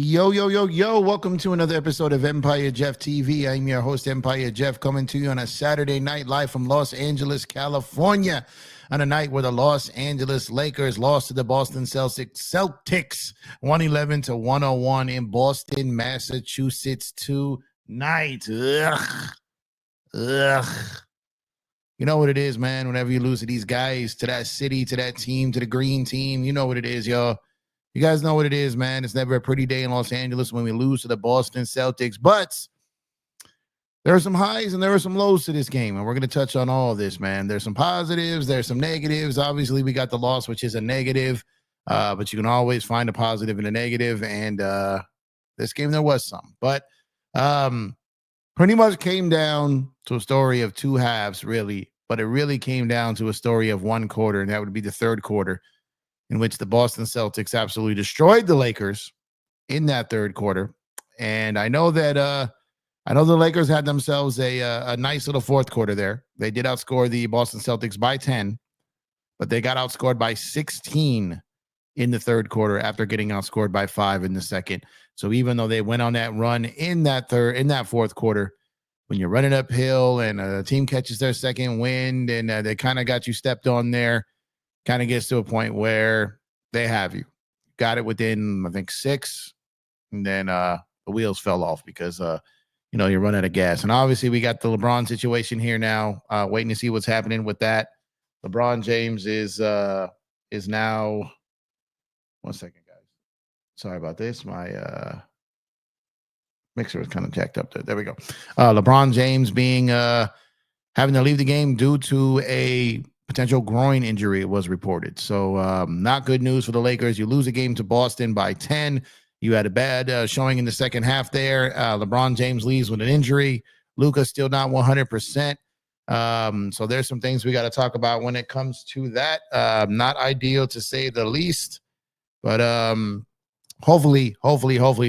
Yo, yo, yo, yo. Welcome to another episode of Empire Jeff TV. I'm your host, Empire Jeff, coming to you on a Saturday night live from Los Angeles, California, on a night where the Los Angeles Lakers lost to the Boston Celtics 111-101 in Boston, Massachusetts tonight. Ugh. You know what it is, man. Whenever you lose to these guys, to that city, to that team, to the green team, you know what it is, y'all. You guys know what it is, man. It's never a pretty day in Los Angeles when we lose to the Boston Celtics. But there are some highs and there are some lows to this game, and we're going to touch on all of this, man. There's some positives. There's some negatives. Obviously, we got the loss, which is a negative, but you can always find a positive and a negative, and this game, there was some. But pretty much came down to a story of two halves, really, but it really came down to a story of one quarter, and that would be the third quarter, in which the Boston Celtics absolutely destroyed the Lakers in that third quarter. And I know that the Lakers had themselves a nice little fourth quarter there. They did outscore the Boston Celtics by 10, but they got outscored by 16 in the third quarter after getting outscored by 5 in the second. So even though they went on that run in that fourth quarter, when you're running uphill and a team catches their second wind and they kind of got you stepped on there, kind of gets to a point where they have you. Got it within, I think, 6, and then the wheels fell off because, you run out of gas. And obviously, we got the LeBron situation here now, waiting to see what's happening with that. LeBron James is now, one second, guys. Sorry about this. My mixer was kind of jacked up there. There we go. LeBron James being having to leave the game due to a potential groin injury was reported. So not good news for the Lakers. You lose a game to Boston by 10. You had a bad showing in the second half there. LeBron James leaves with an injury. Luka's still not 100%. So there's some things we got to talk about when it comes to that. Not ideal to say the least, but hopefully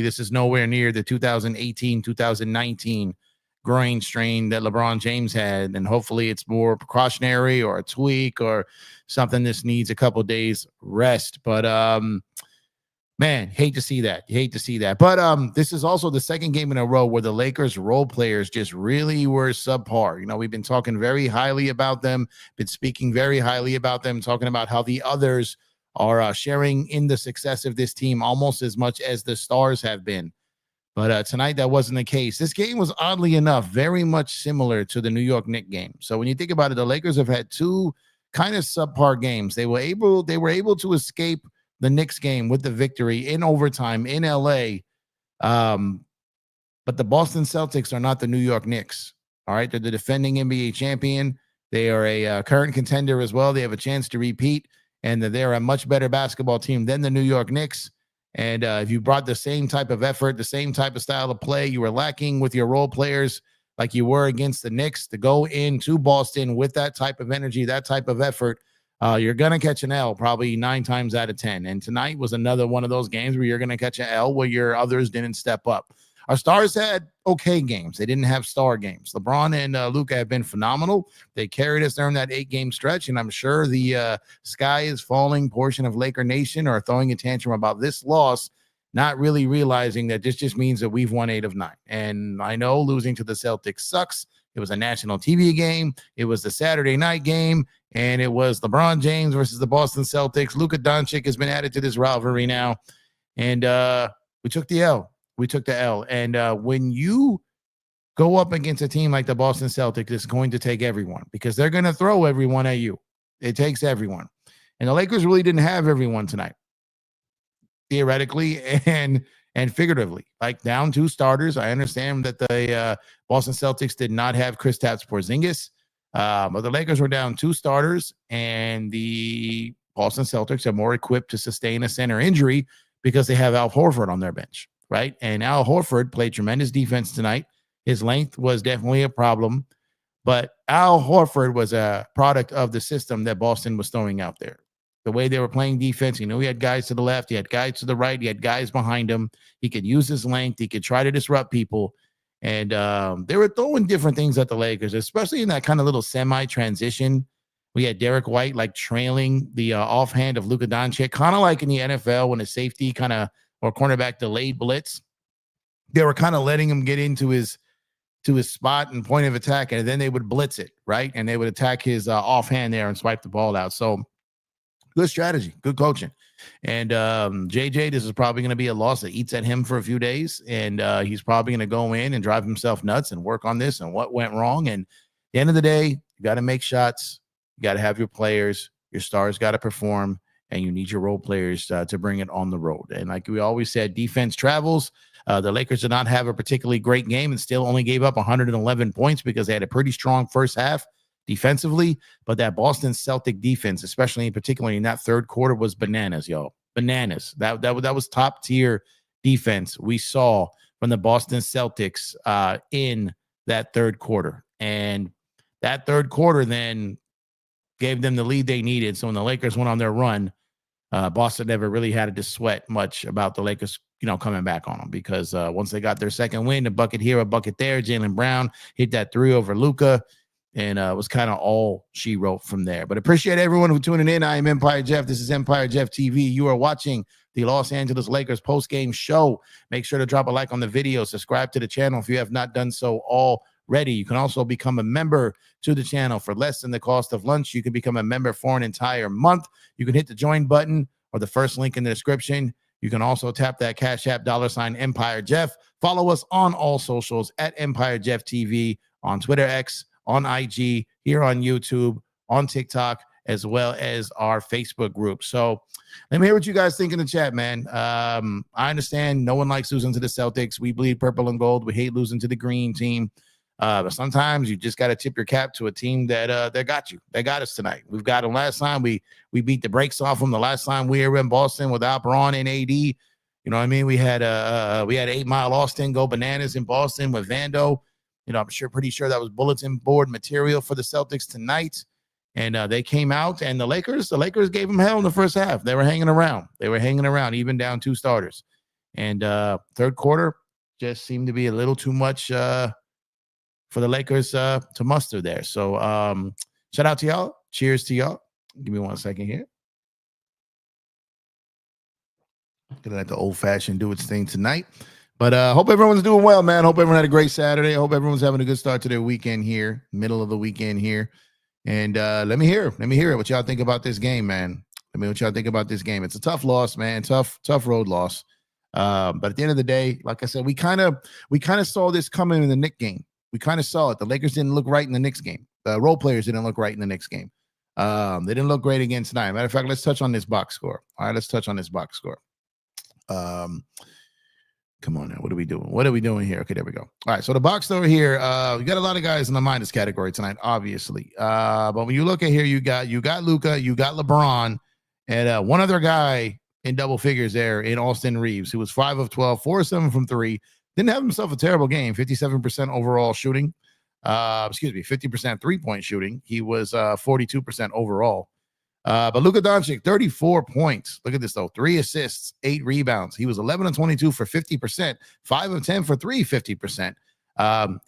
this is nowhere near the 2018-2019 groin strain that LeBron James had, and hopefully it's more precautionary or a tweak or something that needs a couple days rest. But man, hate to see that. But this is also the second game in a row where the Lakers role players just really were subpar. We've been talking very highly about them, been speaking very highly about them, talking about how the others are sharing in the success of this team almost as much as the stars have been. But tonight, that wasn't the case. This game was, oddly enough, very much similar to the New York Knicks game. So when you think about it, the Lakers have had two kind of subpar games. They were able to escape the Knicks game with the victory in overtime in LA. But the Boston Celtics are not the New York Knicks. All right, they're the defending NBA champion. They are a current contender as well. They have a chance to repeat, and they're a much better basketball team than the New York Knicks. And if you brought the same type of effort, the same type of style of play, you were lacking with your role players like you were against the Knicks, to go into Boston with that type of energy, that type of effort, you're going to catch an L probably 9 times out of 10. And tonight was another one of those games where you're going to catch an L where your others didn't step up. Our stars had okay games. They didn't have star games. LeBron and Luka have been phenomenal. They carried us during that 8-game stretch, and I'm sure the sky is falling portion of Laker Nation are throwing a tantrum about this loss, not really realizing that this just means that we've won 8 of 9. And I know losing to the Celtics sucks. It was a national TV game. It was the Saturday night game, and it was LeBron James versus the Boston Celtics. Luka Doncic has been added to this rivalry now, and we took the L. And when you go up against a team like the Boston Celtics, it's going to take everyone, because they're going to throw everyone at you. It takes everyone. And the Lakers really didn't have everyone tonight, theoretically and figuratively. Like, down 2 starters. I understand that the Boston Celtics did not have Kristaps Porzingis, but the Lakers were down 2 starters, and the Boston Celtics are more equipped to sustain a center injury because they have Al Horford on their bench. Right. And Al Horford played tremendous defense tonight. His length was definitely a problem, but Al Horford was a product of the system that Boston was throwing out there. The way they were playing defense, he had guys to the left, he had guys to the right, he had guys behind him. He could use his length, he could try to disrupt people. And they were throwing different things at the Lakers, especially in that kind of little semi-transition. We had Derek White like trailing the offhand of Luka Doncic, kind of like in the NFL when a safety kind of or cornerback delayed blitz, they were kind of letting him get into his spot and point of attack, and then they would blitz it, right? And they would attack his offhand there and swipe the ball out. So good strategy, good coaching. And JJ, this is probably going to be a loss that eats at him for a few days, and he's probably going to go in and drive himself nuts and work on this and what went wrong. And at the end of the day, you got to make shots. You got to have your players. Your stars got to perform, and you need your role players to bring it on the road. And like we always said, defense travels. The Lakers did not have a particularly great game and still only gave up 111 points because they had a pretty strong first half defensively. But that Boston Celtic defense, especially in particular in that third quarter, was bananas, y'all. Bananas. That was top tier defense we saw from the Boston Celtics in that third quarter. And that third quarter then gave them the lead they needed. So when the Lakers went on their run, Boston never really had to sweat much about the Lakers, coming back on them, because once they got their second win, a bucket here, a bucket there, Jaylen Brown hit that 3 over Luka, and it was kind of all she wrote from there. But appreciate everyone who tuning in. I am Empire Jeff. This is Empire Jeff TV. You are watching the Los Angeles Lakers post-game show. Make sure to drop a like on the video. Subscribe to the channel if you have not done so already. You can also become a member to the channel for less than the cost of lunch. You can become a member for an entire month. You can hit the join button or the first link in the description. You can also tap that Cash App $ Empire Jeff. Follow us on all socials at Empire Jeff TV, on Twitter X, on IG, here on YouTube, on TikTok, as well as our Facebook group. So let me hear what you guys think in the chat, man. I understand no one likes losing to the Celtics. We bleed purple and gold. We hate losing to the green team. But sometimes you just got to tip your cap to a team that got you. They got us tonight. We've got them last time. We beat the brakes off them the last time we were in Boston without Braun and AD. You know what I mean? We had 8 Mile Austin go bananas in Boston with Vando. I'm pretty sure that was bulletin board material for the Celtics tonight. And they came out, and the Lakers gave them hell in the first half. They were hanging around. Even down 2 starters. And third quarter just seemed to be a little too much for the Lakers to muster there. So shout out to y'all. Cheers to y'all. Give me 1 second here. Gonna let the old fashioned do its thing tonight. But hope everyone's doing well, man. Hope everyone had a great Saturday. Hope everyone's having a good start to their weekend here, middle of the weekend here. And let me hear what y'all think about this game, man. Let me know what y'all think about this game. It's a tough loss, man. Tough road loss. But at the end of the day, like I said, we kind of saw this coming in the Knicks game. We kind of saw it. The Lakers didn't look right in the Knicks game. The role players didn't look right in the Knicks game. They didn't look great again tonight. Matter of fact, let's touch on this box score. All right, let's touch on this box score. Come on now. What are we doing here? Okay, there we go. All right, so the box score here, we got a lot of guys in the minus category tonight, obviously. But when you look at here, you got Luka, you got LeBron, and one other guy in double figures there in Austin Reeves, who was 5 of 12, 4 of 7 from 3. Didn't have himself a terrible game, 57% overall shooting. 50% three-point shooting. He was 42% overall. But Luka Doncic, 34 points. Look at this, though. 3 assists, 8 rebounds. He was 11 of 22 for 50%, 5 of 10 for 3, 50%.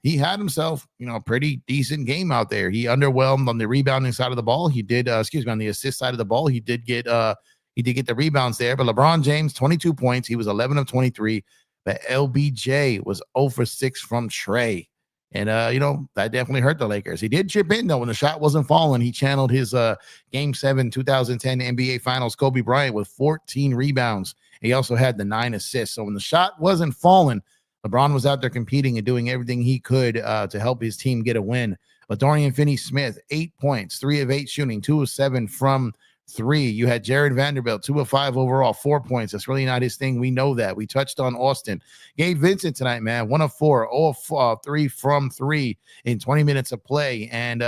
He had himself, a pretty decent game out there. He underwhelmed on the rebounding side of the ball. He did, on the assist side of the ball. He did get the rebounds there. But LeBron James, 22 points. He was 11 of 23. But LBJ was 0 for 6 from Trey. And, that definitely hurt the Lakers. He did chip in, though, when the shot wasn't falling. He channeled his Game 7 2010 NBA Finals Kobe Bryant with 14 rebounds. He also had the 9 assists. So when the shot wasn't falling, LeBron was out there competing and doing everything he could to help his team get a win. But Dorian Finney-Smith, 8 points, 3 of 8 shooting, 2 of 7 from 3. You had Jared Vanderbilt, 2 of 5 overall, 4 points. That's really not his thing. We know that. We touched on Austin. Gabe Vincent tonight, man, 1 of 4, 0 of 3 from 3 in 20 minutes of play. And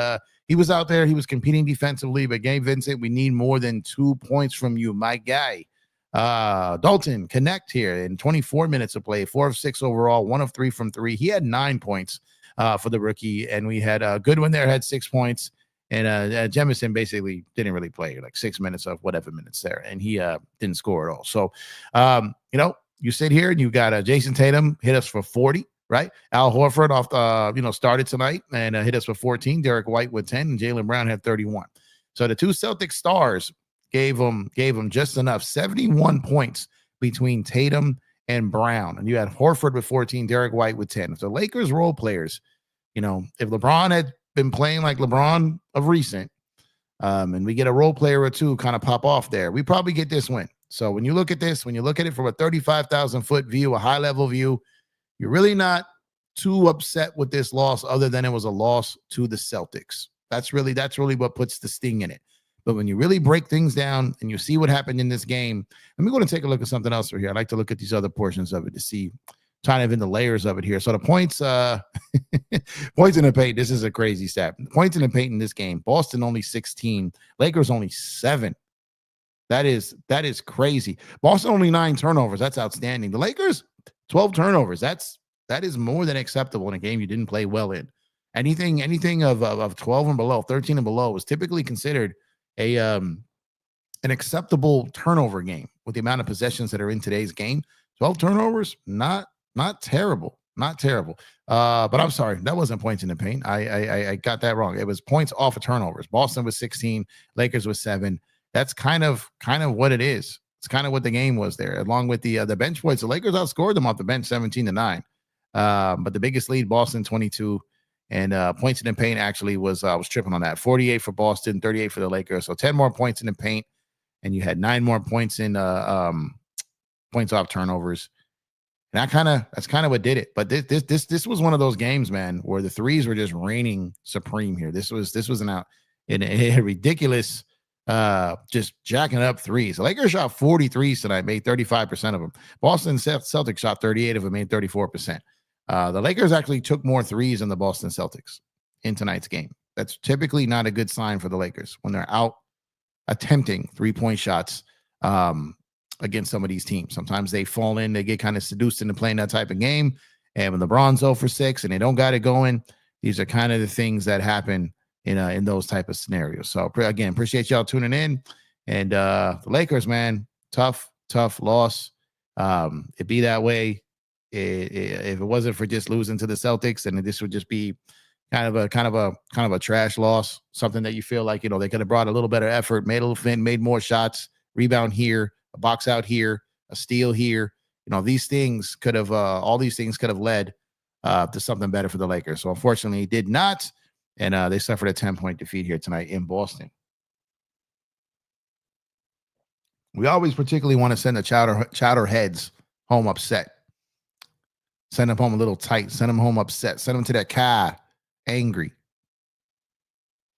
he was out there. He was competing defensively. But Gabe Vincent, we need more than 2 points from you, my guy. Dalton Connect here in 24 minutes of play, 4 of 6 overall, 1 of 3 from 3. He had 9 points for the rookie. And we had Goodwin there, had 6 points. And Jemison basically didn't really play, like 6 minutes of whatever minutes there. And he didn't score at all. So, you sit here and you got Jason Tatum hit us for 40, right? Al Horford started tonight and hit us for 14. Derek White with 10 and Jaylen Brown had 31. So the 2 Celtic stars gave them just enough, 71 points between Tatum and Brown. And you had Horford with 14, Derek White with 10. So Lakers role players, if LeBron had been playing like LeBron of recent, and we get a role player or two kind of pop off there, we probably get this win. So when you look at this, when you look at it from a 35,000 foot view, a high level view, you're really not too upset with this loss, other than it was a loss to the Celtics. That's really what puts the sting in it. But when you really break things down and you see what happened in this game, let me go and take a look at something else over here. I like to look at these other portions of it to see kind of in the layers of it here. So the points, points in the paint. This is a crazy stat. Points in the paint in this game. Boston only 16. Lakers only 7. That is crazy. Boston only 9 turnovers. That's outstanding. The Lakers 12 turnovers. That is more than acceptable in a game you didn't play well in. Anything of 12 and below, 13 and below was typically considered an acceptable turnover game with the amount of possessions that are in today's game. 12 turnovers, not terrible. Not terrible. But I'm sorry, that wasn't points in the paint. I got that wrong. It was points off of turnovers. Boston was 16, Lakers was 7. That's kind of what it is. It's kind of what the game was there, along with the bench points. The Lakers outscored them off the bench 17-9. But the biggest lead, Boston 22, and points in the paint actually was tripping on that. 48 for Boston, 38 for the Lakers. So 10 more points in the paint, and you had 9 more points in points off turnovers. And that's kind of what did it. But this was one of those games, man, where the threes were just reigning supreme here. This was a ridiculous, just jacking up threes. The Lakers shot 43s tonight, made 35% of them. Boston Celtics shot 38 of them, made 34%. The Lakers actually took more threes than the Boston Celtics in tonight's game. That's typically not a good sign for the Lakers when they're out attempting 3-point shots against some of these teams. Sometimes they fall in, they get kind of seduced into playing that type of game. And when LeBron's 0 for 6 and they don't got it going, these are kind of the things that happen in those type of scenarios. So again, appreciate y'all tuning in. And the Lakers, man, tough loss. It'd be that way if it wasn't for just losing to the Celtics, and this would just be kind of a trash loss. Something that you feel like they could have brought a little better effort, made a little fin, made more shots, rebound here, a box out here, a steal here. These things could have all these things could have led to something better for the Lakers. So unfortunately, it did not, and they suffered a 10-point defeat here tonight in Boston. We always particularly want to send the chowder heads home upset. Send them home a little tight. Send them home upset. Send them to that car angry.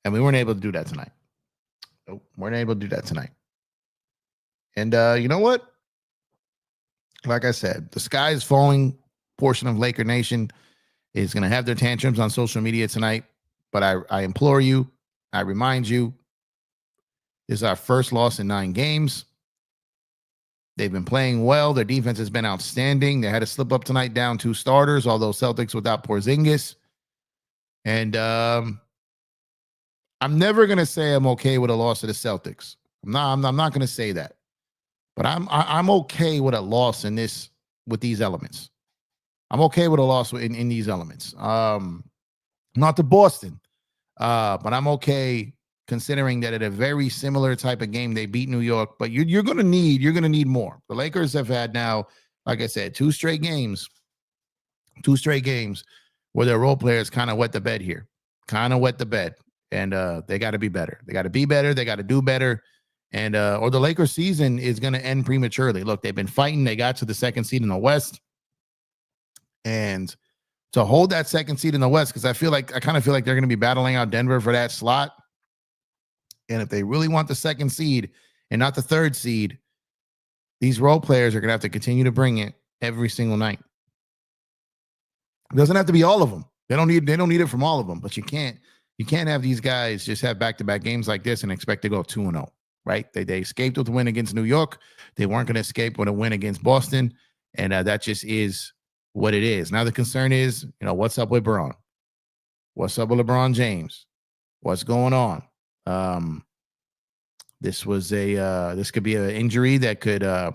And we weren't able to do that tonight. Nope, weren't able to do that tonight. And you know what? Like I said, the sky is falling portion of Laker Nation is going to have their tantrums on social media tonight. But I implore you, I remind you, this is our first loss in 9 games. They've been playing well. Their defense has been outstanding. They had to slip up tonight, down 2 starters, although Celtics without Porzingis. And I'm never going to say I'm okay with a loss to the Celtics. I'm not going to say that. But I'm okay with a loss with these elements. I'm okay with a loss in these elements. Not to Boston, but I'm okay considering that at a very similar type of game they beat New York. But you're gonna need more. The Lakers have had now, like I said, 2 straight games where their role players kind of wet the bed here, and they got to be better. They got to be better. They got to do better. And or the Lakers season is going to end prematurely. Look, they've been fighting. They got to the 2nd seed in the West. And to hold that 2nd seed in the West, because I kind of feel like they're going to be battling out Denver for that slot. And if they really want the 2nd seed and not the 3rd seed, these role players are going to have to continue to bring it every single night. It doesn't have to be all of them. They don't need it from all of them, but you can't have these guys just have back-to-back games like this and expect to go 2-0. Right? They escaped with a win against New York. They weren't going to escape with a win against Boston. And that just is what it is. Now the concern is, what's up with Braun? What's up with LeBron James? What's going on? This could be an injury that could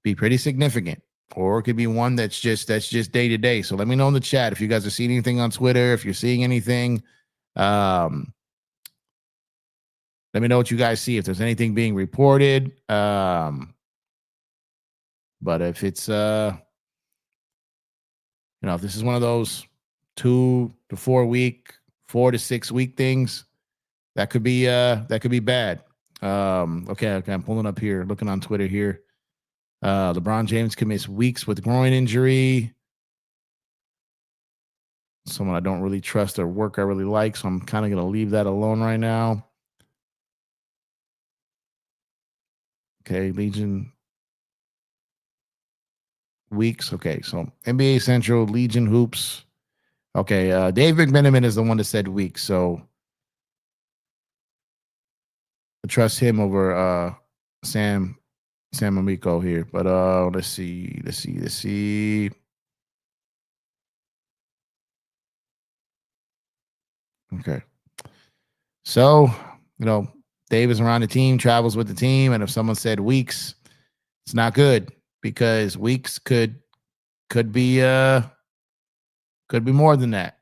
be pretty significant, or it could be one that's just day to day. So let me know in the chat if you guys are seeing anything on Twitter, if you're seeing anything. Let me know what you guys see, if there's anything being reported. But if it's if this is one of those 2 to 4 week, 4 to 6 week things, that could be bad. Okay, I'm pulling up here, looking on Twitter here. LeBron James could miss weeks with groin injury. Someone I don't really trust or work I really like, so I'm kind of going to leave that alone right now. Okay, Legion weeks. Okay, so NBA Central, Legion Hoops. Okay, Dave McMenamin is the one that said weeks, so I trust him over Sam Amico here. But let's see. Okay. So, Dave is around the team, travels with the team, and if someone said weeks, it's not good because weeks could be more than that.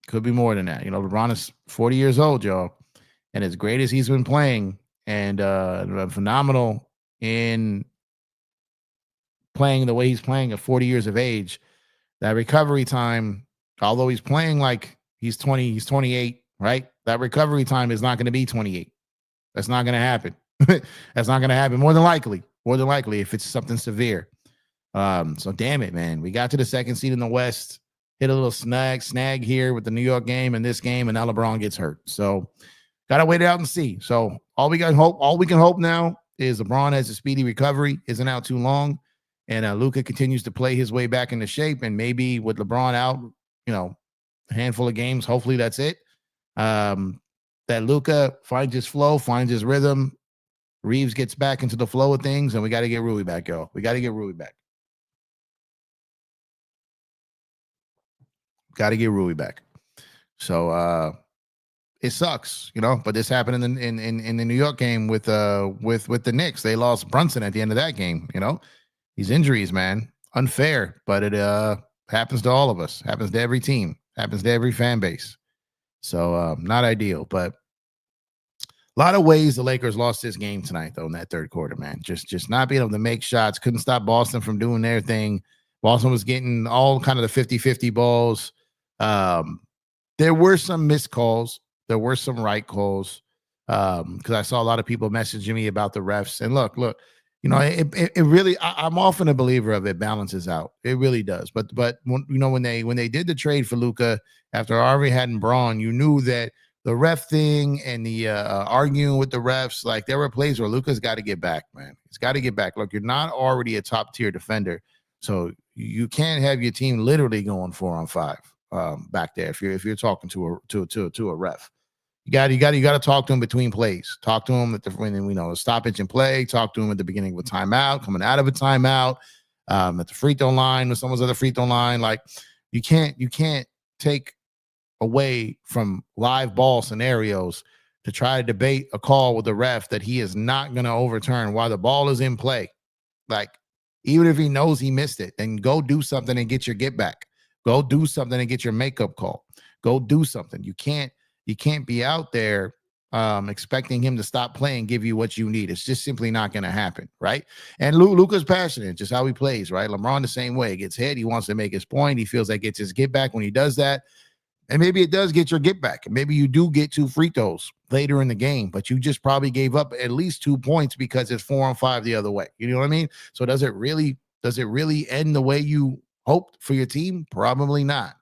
Could be more than that. LeBron is 40 years old, y'all. And as great as he's been playing and phenomenal in playing the way he's playing at 40 years of age, that recovery time, although he's playing like he's 20, he's 28, right? That recovery time is not going to be 28. That's not going to happen. That's not going to happen. More than likely, if it's something severe. So damn it, man. We got to the second seed in the West, hit a little snag here with the New York game and this game, and now LeBron gets hurt. So gotta wait it out and see. So all we can hope now is LeBron has a speedy recovery, isn't out too long, and Luka continues to play his way back into shape. And maybe with LeBron out, a handful of games, hopefully that's it. That Luka finds his flow, finds his rhythm. Reeves gets back into the flow of things, and we got to get Rui back, y'all. We got to get Rui back. Got to get Rui back. So it sucks, but this happened in the New York game with the Knicks. They lost Brunson at the end of that game. These injuries, man, unfair, but it happens to all of us. Happens to every team. Happens to every fan base. So not ideal, but a lot of ways the Lakers lost this game tonight, though, in that third quarter, man. Just not being able to make shots. Couldn't stop Boston from doing their thing. Boston was getting all kind of the 50-50 balls. There were some missed calls. There were some right calls. Because I saw a lot of people messaging me about the refs. And look, it really, I'm often a believer of it balances out. It really does. But when they did the trade for Luka after Harvey hadn't Braun, you knew that the ref thing and the arguing with the refs, like there were plays where Luka's got to get back, man. He's got to get back. Look, you're not already a top tier defender, so you can't have your team literally going 4-on-5 back there. If you're talking to a ref, you got to talk to him between plays. Talk to him at the stoppage and play. Talk to him at the beginning of a timeout, coming out of a timeout, at the free throw line or someone's other free throw line. Like you can't take away from live ball scenarios to try to debate a call with the ref that he is not going to overturn while the ball is in play. Like, even if he knows he missed it, then go do something and get your get back. Go do something and get your makeup call. Go do something. You can't be out there expecting him to stop playing, give you what you need. It's just simply not going to happen, right? And Luka's passionate, just how he plays, right? LeBron the same way. Gets hit. He wants to make his point. He feels like gets his get back when he does that. And maybe it does get your get back. And maybe you do get 2 free throws later in the game, but you just probably gave up at least 2 points because it's 4-on-5 the other way. You know what I mean? So does it really end the way you hoped for your team? Probably not.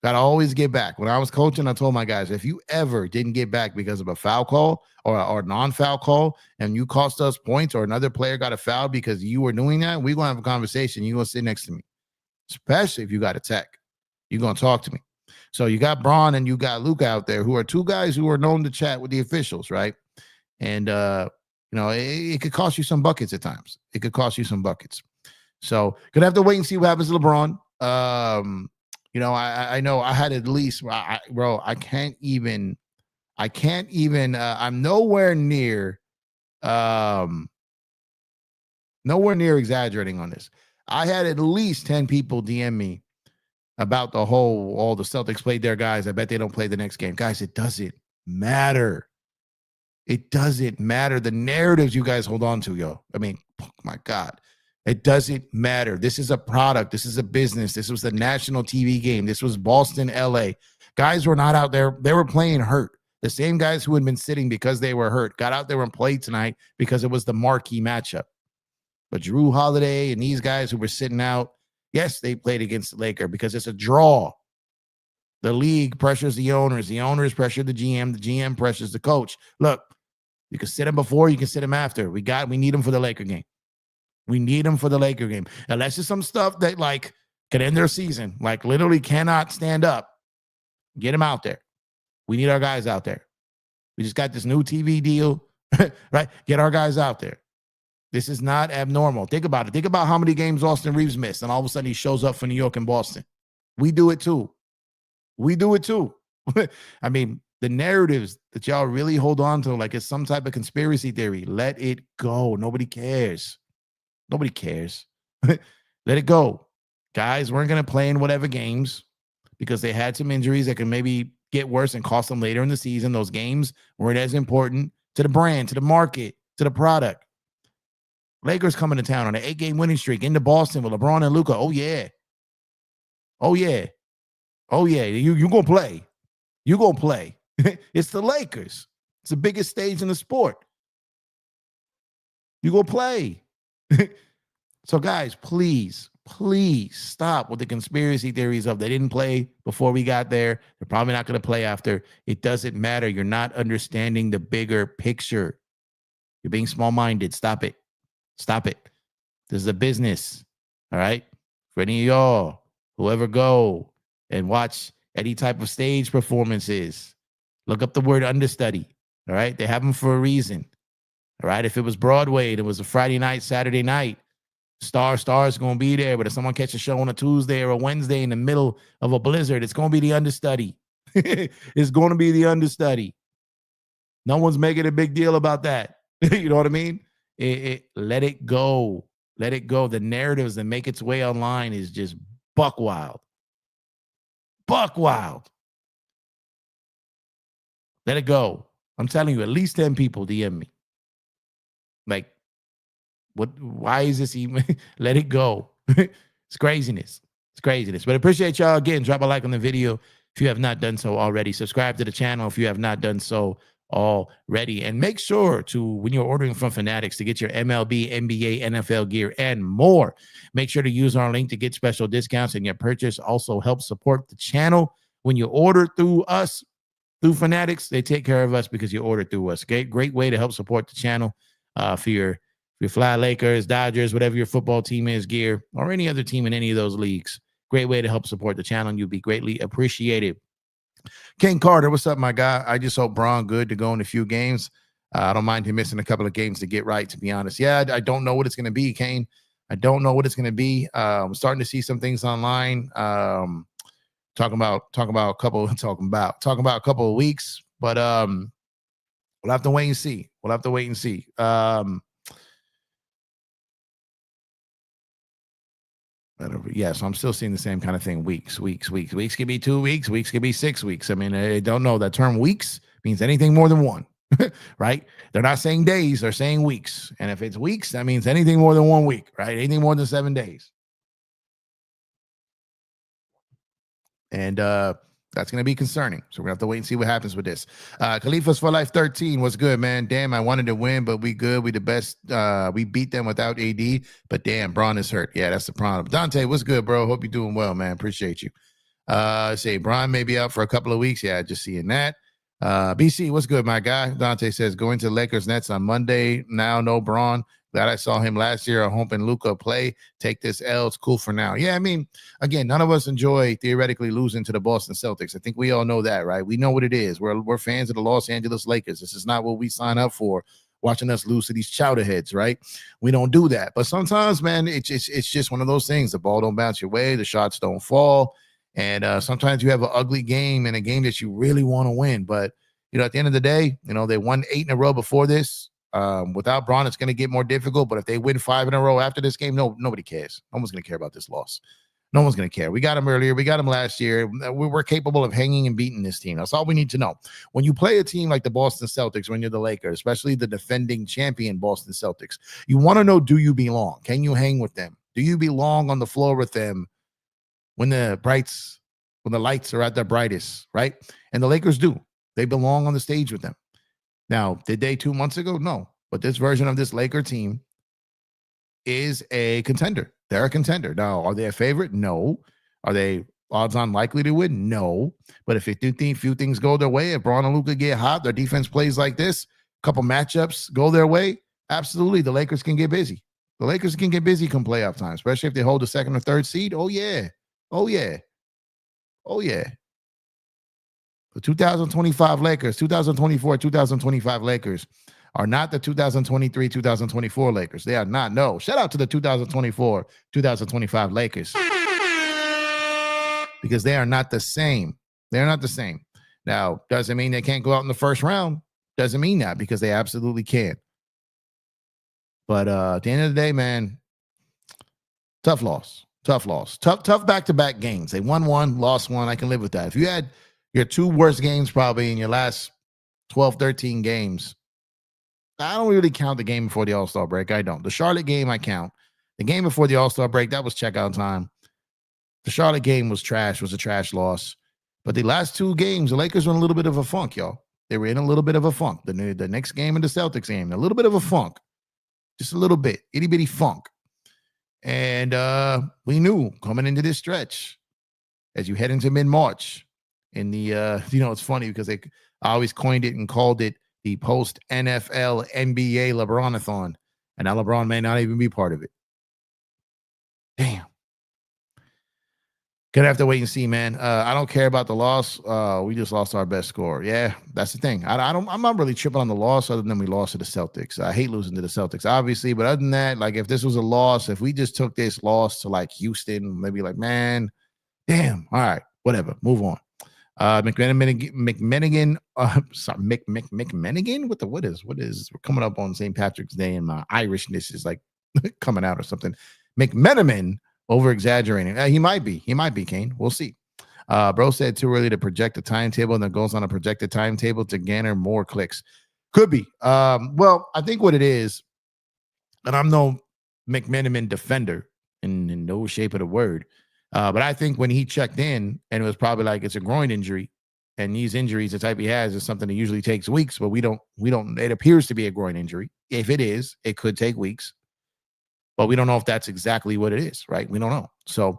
Got to always get back. When I was coaching, I told my guys, if you ever didn't get back because of a foul call or non-foul call and you cost us points or another player got a foul because you were doing that, we're going to have a conversation. You're going to sit next to me, especially if you got a tech. You're going to talk to me. So you got Braun and you got Luka out there who are 2 guys who are known to chat with the officials, right? And, it could cost you some buckets at times. It could cost you some buckets. So going to have to wait and see what happens to LeBron. I know I had at least, I can't even, I'm nowhere near exaggerating on this. I had at least 10 people DM me about all the Celtics played their guys. I bet they don't play the next game. Guys, it doesn't matter. It doesn't matter. The narratives you guys hold on to, yo. I mean, oh my God. It doesn't matter. This is a product. This is a business. This was the national TV game. This was Boston, LA. Guys were not out there. They were playing hurt. The same guys who had been sitting because they were hurt got out there and played tonight because it was the marquee matchup. But Drew Holiday and these guys who were sitting out, yes, they played against the Lakers because it's a draw. The league pressures the owners pressure the GM pressures the coach. Look, you can sit him before, you can sit him after. We need him for the Laker game. We need him for the Laker game. Unless it's some stuff that like could end their season, like literally cannot stand up. Get him out there. We need our guys out there. We just got this new TV deal, right? Get our guys out there. This is not abnormal. Think about it. Think about how many games Austin Reeves missed, and all of a sudden he shows up for New York and Boston. We do it too. I mean, the narratives that y'all really hold on to like it's some type of conspiracy theory. Let it go. Nobody cares. Nobody cares. Let it go. Guys weren't going to play in whatever games because they had some injuries that could maybe get worse and cost them later in the season. Those games weren't as important to the brand, to the market, to the product. Lakers coming to town on an 8-game winning streak into Boston with LeBron and Luka. Oh, yeah. Oh, yeah. Oh, yeah. You're going to play. You're going to play. It's the Lakers. It's the biggest stage in the sport. You're going to play. So, guys, please stop with the conspiracy theories of they didn't play before we got there. They're probably not going to play after. It doesn't matter. You're not understanding the bigger picture. You're being small-minded. Stop it. Stop it. This is a business. All right? For any of y'all who ever go and watch any type of stage performances, look up the word understudy. All right? They have them for a reason. All right? If it was Broadway, it was a Friday night, Saturday night, Star's going to be there. But if someone catches a show on a Tuesday or a Wednesday in the middle of a blizzard, it's going to be the understudy. It's going to be the understudy. No one's making a big deal about that. You know what I mean? Let it go. Let it go. The narratives that make its way online is just buck wild. Buck wild. Let it go. I'm telling you, at least 10 people DM me. Like, what? Why is this even? Let it go. It's craziness. It's craziness. But I appreciate y'all again. Drop a like on the video if you have not done so already. Subscribe to the channel if you have not done so already. And make sure to, when you're ordering from Fanatics, to get your MLB, NBA, NFL gear, and more. Make sure to use our link to get special discounts, and your purchase also helps support the channel. When you order through us, through Fanatics, they take care of us because you ordered through us. Okay? Great way to help support the channel for your Fly Lakers, Dodgers, whatever your football team is, gear, or any other team in any of those leagues. Great way to help support the channel, and you'll be greatly appreciated. King Carter, what's up, my guy? I just hope Braun good to go in a few games. I don't mind him missing a couple of games to get right, to be honest. Yeah, I don't know what it's going to be, Kane. I don't know what it's going to be. I'm starting to see some things online talking about a couple of weeks, but we'll have to wait and see. Yes, I'm still seeing the same kind of thing. Weeks. Weeks could be 2 weeks. Weeks could be 6 weeks. I mean, I don't know. That term weeks means anything more than one, right? They're not saying days. They're saying weeks. And if it's weeks, that means anything more than 1 week, right? Anything more than 7 days. And that's going to be concerning. So we're going to have to wait and see what happens with this. Khalifa's for Life 13. What's good, man? Damn, I wanted to win, but we good. We the best. We beat them without AD, but damn, Braun is hurt. Yeah, that's the problem. Dante, what's good, bro? Hope you're doing well, man. Appreciate you. Say Braun may be out for a couple of weeks. Yeah, just seeing that. BC, what's good, my guy? Dante says, going to Lakers Nets on Monday. Now, no Braun. Glad I saw him last year. I'm hoping Luka play. Take this L. It's cool for now. Yeah, I mean, again, none of us enjoy theoretically losing to the Boston Celtics. I think we all know that, right? We know what it is. We're fans of the Los Angeles Lakers. This is not what we sign up for, watching us lose to these chowderheads, right? We don't do that. But sometimes, man, it's just one of those things. The ball don't bounce your way. The shots don't fall. And sometimes you have an ugly game and a game that you really want to win. But, you know, at the end of the day, you know, they won 8 in a row before this. Without Braun, it's going to get more difficult. But if they win 5 in a row after this game, nobody cares. No one's going to care about this loss. No one's going to care. We got them earlier. We got them last year. We're capable of hanging and beating this team. That's all we need to know. When you play a team like the Boston Celtics, when you're the Lakers, especially the defending champion Boston Celtics, you want to know, do you belong? Can you hang with them? Do you belong on the floor with them when the lights are at their brightest, right? And the Lakers do. They belong on the stage with them. Now, did they 2 months ago? No. But this version of this Laker team is a contender. They're a contender. Now, are they a favorite? No. Are they odds-on likely to win? No. But if few things go their way, if Braun and Luka get hot, their defense plays like this, a couple matchups go their way, absolutely, the Lakers can get busy. The Lakers can get busy come playoff time, especially if they hold the second or third seed. Oh, yeah. Oh, yeah. Oh, yeah. The 2025 Lakers, 2024, 2025 Lakers are not the 2023, 2024 Lakers. They are not. No. Shout out to the 2024, 2025 Lakers. Because they are not the same. They're not the same. Now, doesn't mean they can't go out in the first round. Doesn't mean that, because they absolutely can. But at the end of the day, man, tough loss. Tough back-to-back games. They won one, lost one. I can live with that. If you had your two worst games probably in your last 12, 13 games, I don't really count the game before the All-Star break. I don't. The Charlotte game, I count. The game before the All-Star break, that was checkout time. The Charlotte game was trash, was a trash loss. But the last two games, the Lakers were in a little bit of a funk, y'all. They were in a little bit of a funk. The next game and the Celtics game, a little bit of a funk. Just a little bit. Itty-bitty funk. And we knew coming into this stretch, as you head into mid-March, in the, it's funny because I always coined it and called it the post-NFL NBA LeBron-a-thon. And now LeBron may not even be part of it. Damn. Gonna have to wait and see, man. I don't care about the loss. We just lost our best scorer. Yeah, that's the thing. I'm not really tripping on the loss other than we lost to the Celtics. I hate losing to the Celtics, obviously. But other than that, like if this was a loss, if we just took this loss to like Houston, maybe like, man, damn. All right, whatever. Move on. McMenigan. Sorry, McMenigan. What is? We're coming up on St. Patrick's Day, and my Irishness is like coming out or something. McMenamin over exaggerating. He might be, Kane. We'll see. Bro said too early to project a timetable, and then goes on a projected timetable to garner more clicks. Could be. Well, I think what it is, and I'm no McMenamin defender in no shape of the word. But I think when he checked in, and it was probably like it's a groin injury, and these injuries, the type he has, is something that usually takes weeks, but we don't. It appears to be a groin injury. If it is, it could take weeks, but we don't know if that's exactly what it is, right? We don't know. So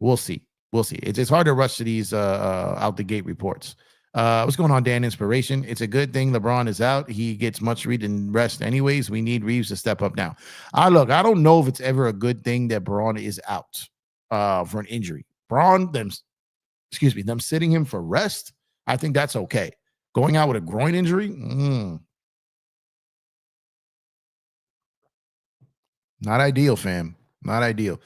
we'll see. It's hard to rush to these out the gate reports. What's going on, Dan? Inspiration. It's a good thing LeBron is out. He gets much read and rest anyways. We need Reeves to step up now. I don't know if it's ever a good thing that Braun is out for an injury. Them sitting him for rest, I think that's okay. Going out with a groin injury, not ideal, fam. Not ideal.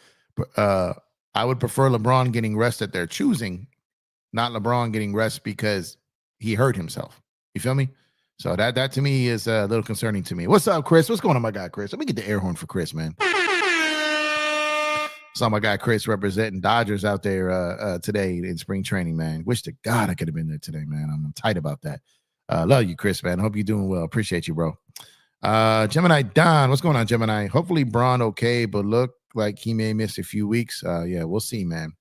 I would prefer LeBron getting rest at their choosing, not LeBron getting rest because he hurt himself. You feel me? So that to me is a little concerning to me. What's up, Chris? What's going on, my guy, Chris? Let me get the air horn for Chris, man. Saw my guy Chris representing Dodgers out there today in spring training, man. Wish to God I could have been there today, man. I'm tight about that. Love you, Chris, man. Hope you're doing well. Appreciate you, bro. Gemini Don, what's going on, Gemini? Hopefully Braun okay, but look like he may miss a few weeks. Yeah, we'll see, man.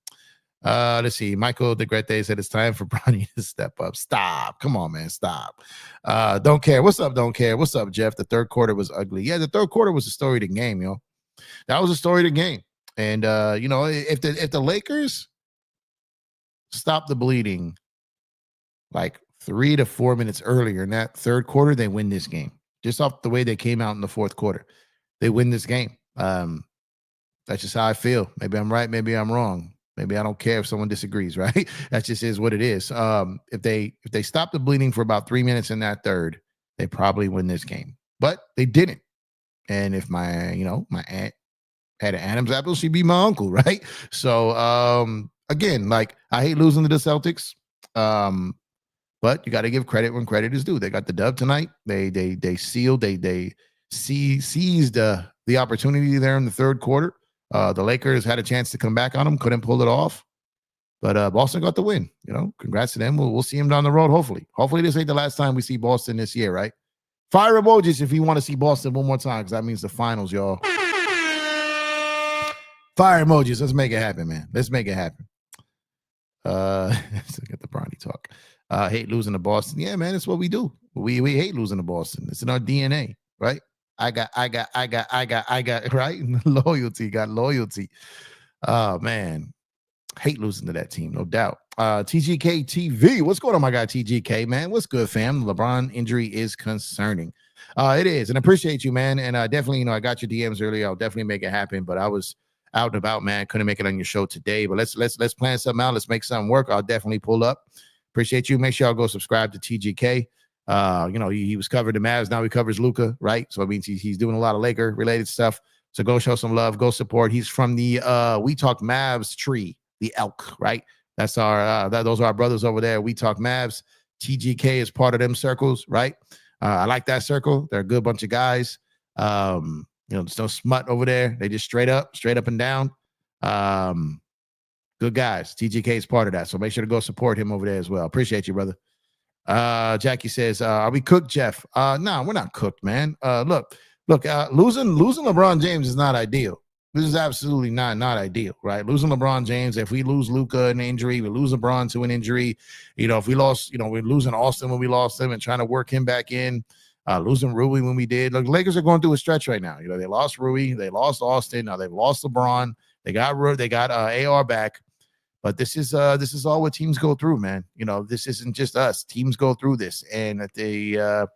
Let's see. Michael DeGrete said it's time for Bronny to step up. Stop. Come on, man. Stop. Don't care. What's up? Don't care. What's up, Jeff? The third quarter was ugly. Yeah, the third quarter was the story of the game, yo. That was the story of the game. And if the Lakers stop the bleeding like 3 to 4 minutes earlier in that third quarter, they win this game. Just off the way they came out in the fourth quarter, they win this game. That's just how I feel. Maybe I'm right. Maybe I'm wrong. Maybe I don't care if someone disagrees, right? That just is what it is. If they stop the bleeding for about 3 minutes in that third, they probably win this game. But they didn't. And if my aunt had an Adam's apple, she'd be my uncle, right? So again, like I hate losing to the Celtics. But you got to give credit when credit is due. They got the dub tonight. They seized the opportunity there in the third quarter. The Lakers had a chance to come back on them, couldn't pull it off. But Boston got the win. Congrats to them. We'll see them down the road, hopefully. Hopefully this ain't the last time we see Boston this year, right? Fire emojis if you want to see Boston one more time, because that means the finals, y'all. Fire emojis. Let's make it happen, man. Let's make it happen. Let's get the Bronny talk. Hate losing to Boston. Yeah, man, it's what we do. We hate losing to Boston. It's in our DNA, right? I got, right? Loyalty, got loyalty. Oh, man. Hate losing to that team, no doubt. TGK TV. What's going on, my guy TGK, man? What's good, fam? The LeBron injury is concerning. It is, and I appreciate you, man. And definitely, I got your DMs earlier. I'll definitely make it happen, but I was out and about, man. Couldn't make it on your show today, but let's plan something out. Let's make something work. I'll definitely pull up. Appreciate you. Make sure y'all go subscribe to TGK. He was covered the Mavs. Now he covers Luka, right? So it means he's doing a lot of Laker related stuff. So go show some love. Go support. He's from the We Talk Mavs tree, the elk, right? That's our those are our brothers over there. We Talk Mavs. TGK is part of them circles, right? I like that circle. They're a good bunch of guys. There's no smut over there. They just straight up and down. Good guys. TGK is part of that. So make sure to go support him over there as well. Appreciate you, brother. Jackie says, are we cooked, Jeff? No, we're not cooked, man. Look, losing LeBron James is not ideal. This is absolutely not ideal, right? Losing LeBron James. If we lose Luka an injury, we lose LeBron to an injury. If we lost, we're losing Austin when we lost him and trying to work him back in. Losing Rui when we did. Look, Lakers are going through a stretch right now. They lost Rui, they lost Austin, now they've lost LeBron. They got AR back. But this is all what teams go through, man. This isn't just us. Teams go through this, and at the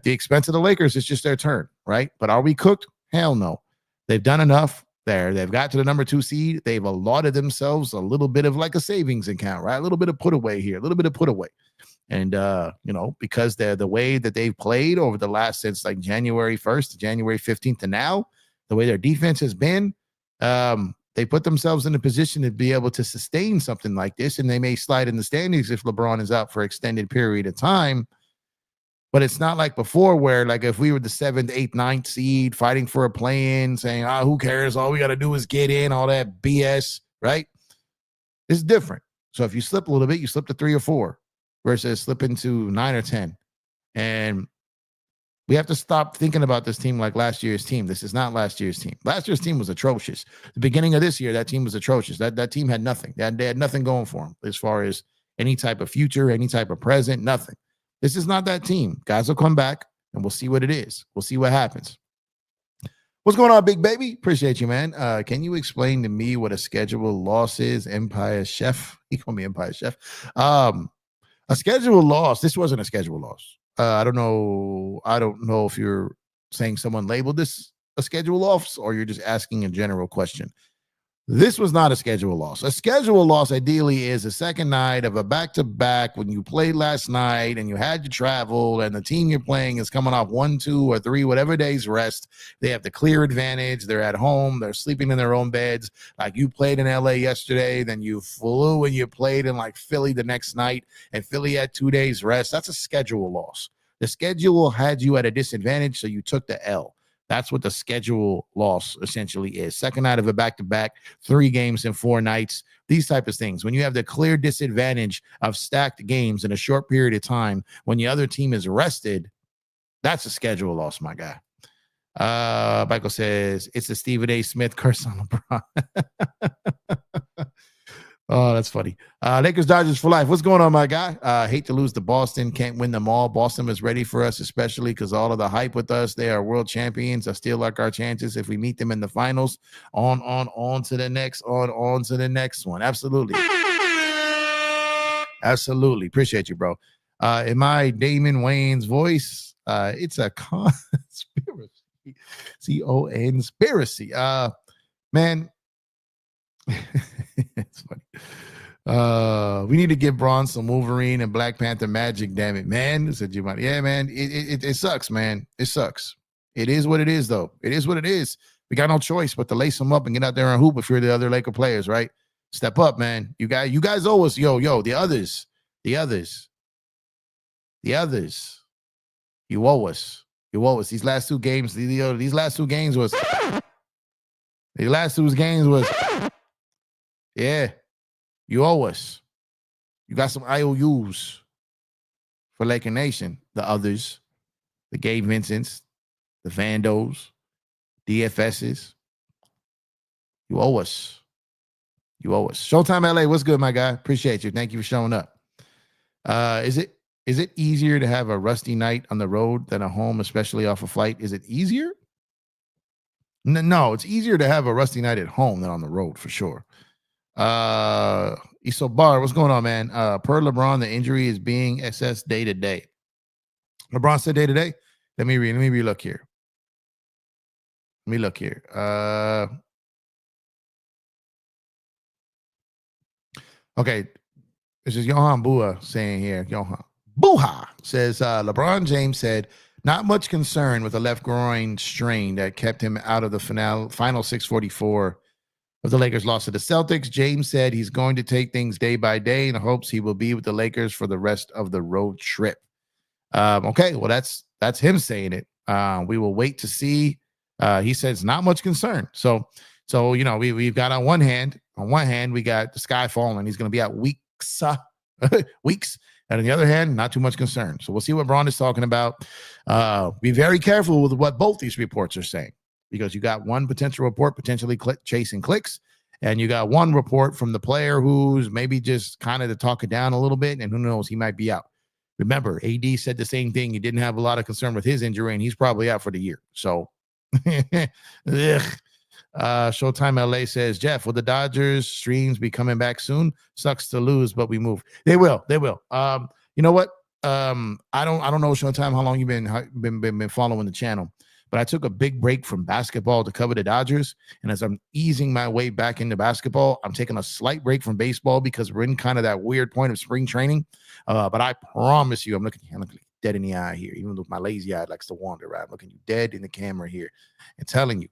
expense of the Lakers, it's just their turn, right? But are we cooked? Hell no. They've done enough there. They've got to the number 2 seed. They've allotted themselves a little bit of like a savings account, right? A little bit of put away here, a little bit of put away. And, because they're the way that they've played over the last, since like January 1st to January 15th to now, the way their defense has been, they put themselves in a position to be able to sustain something like this. And they may slide in the standings if LeBron is out for extended period of time. But it's not like before where, like, if we were the 7th, 8th, 9th seed fighting for a play-in, saying, who cares? All we got to do is get in, all that BS, right? It's different. So if you slip a little bit, you slip to 3 or 4 versus slipping to 9 or 10. And we have to stop thinking about this team like last year's team. This is not last year's team. Last year's team was atrocious. The beginning of this year, that team was atrocious. That team had nothing. They had nothing going for them as far as any type of future, any type of present, nothing. This is not that team. Guys will come back, and we'll see what it is. We'll see what happens. What's going on, big baby? Appreciate you, man. Can you explain to me what a scheduled loss is? Empire Chef. He called me Empire Chef. A scheduled loss. This wasn't a scheduled loss. I don't know if you're saying someone labeled this a scheduled loss or you're just asking a general question. This was not a schedule loss. A schedule loss ideally is a second night of a back-to-back when you played last night and you had to travel and the team you're playing is coming off 1, 2, or 3, whatever days rest. They have the clear advantage. They're at home. They're sleeping in their own beds. Like you played in LA yesterday, then you flew and you played in like Philly the next night and Philly had 2 days rest. That's a schedule loss. The schedule had you at a disadvantage, so you took the L. That's what the schedule loss essentially is. Second night of a back-to-back, 3 games in 4 nights, these type of things. When you have the clear disadvantage of stacked games in a short period of time, when the other team is rested, that's a schedule loss, my guy. Michael says, it's the Stephen A. Smith curse on LeBron. Oh, that's funny. Lakers Dodgers for life. What's going on, my guy? Hate to lose to Boston. Can't win them all. Boston is ready for us, especially because all of the hype with us. They are world champions. I still like our chances if we meet them in the finals. On to the next. On to the next one. Absolutely. Absolutely. Appreciate you, bro. In my Damon Wayans voice, it's a conspiracy. Conspiracy. Man. It's funny. We need to give Braun some Wolverine and Black Panther magic, damn it, man. Said Giovanni. Yeah, man. It sucks, man. It sucks. It is what it is, though. It is what it is. We got no choice but to lace them up and get out there and hoop if you're the other Laker players, right? Step up, man. You guys owe us, the others. You owe us. These last 2 games, these last 2 games was The last 2 games was, yeah, you owe us. You got some IOUs for Laker Nation. The others, the Gabe Vincents, the Vandos, DFSs. You owe us. You owe us. Showtime LA, what's good, my guy? Appreciate you. Thank you for showing up. Is it easier to have a rusty night on the road than a home, especially off a flight? Is it easier? No, it's easier to have a rusty night at home than on the road for sure. Isobar, what's going on, man? Per LeBron, the injury is being assessed day to day. LeBron said day to day. Let me look here. Okay, this is Johan Bua saying here. Johan Buha says LeBron James said not much concern with the left groin strain that kept him out of the final 644 of the Lakers loss to the Celtics. James said he's going to take things day by day and hopes he will be with the Lakers for the rest of the road trip. Okay, well, that's him saying it. We will wait to see. He says not much concern. So you know, we've got on one hand, we got the sky falling. He's going to be out weeks. And on the other hand, not too much concern. So we'll see what Braun is talking about. Be very careful with what both these reports are saying, because you got one potential report potentially chasing clicks, and you got one report from the player who's maybe just kind of to talk it down a little bit, and who knows, he might be out. Remember, AD said the same thing. He didn't have a lot of concern with his injury, and he's probably out for the year. So, Showtime LA says, Jeff, will the Dodgers streams be coming back soon? Sucks to lose, but we move. They will. You know what? I don't know, Showtime, how long you've been following the channel, but I took a big break from basketball to cover the Dodgers. And as I'm easing my way back into basketball, I'm taking a slight break from baseball because we're in kind of that weird point of spring training. But I promise you, I'm looking dead in the eye here, even though my lazy eye likes to wander, right? I'm looking you dead in the camera here and telling you,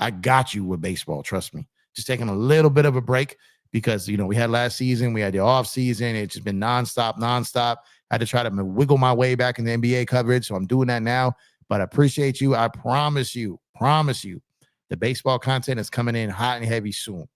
I got you with baseball. Trust me. Just taking a little bit of a break because, you know, we had last season, we had the off season. It's just been nonstop. I had to try to wiggle my way back in the NBA coverage. So I'm doing that now, but I appreciate you. I promise you, the baseball content is coming in hot and heavy soon,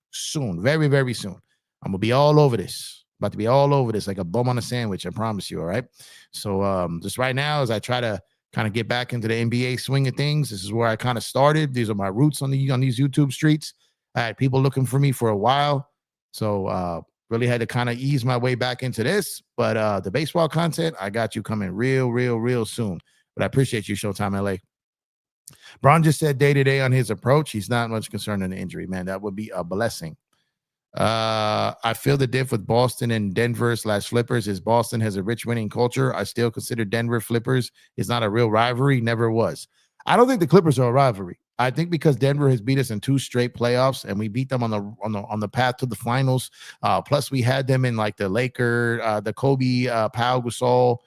very, very soon. I'm going to be all over this, about to be all over this like a bum on a sandwich. I promise you. All right. So just right now, as I try to kind of get back into the NBA swing of things, this is where I kind of started. These are my roots on these YouTube streets. I had people looking for me for a while. So really had to kind of ease my way back into this. But the baseball content, I got you coming real soon. But I appreciate you, Showtime LA. Braun just said day to day on his approach. He's not much concerned in the injury, man. That would be a blessing. I feel the diff with Boston and Denver / Flippers is Boston has a rich winning culture. I still consider Denver Flippers is not a real rivalry. Never was. I don't think the Clippers are a rivalry. I think because Denver has beat us in 2 straight playoffs, and we beat them on the path to the finals. Plus, we had them in like the Laker, the Kobe, Pau Gasol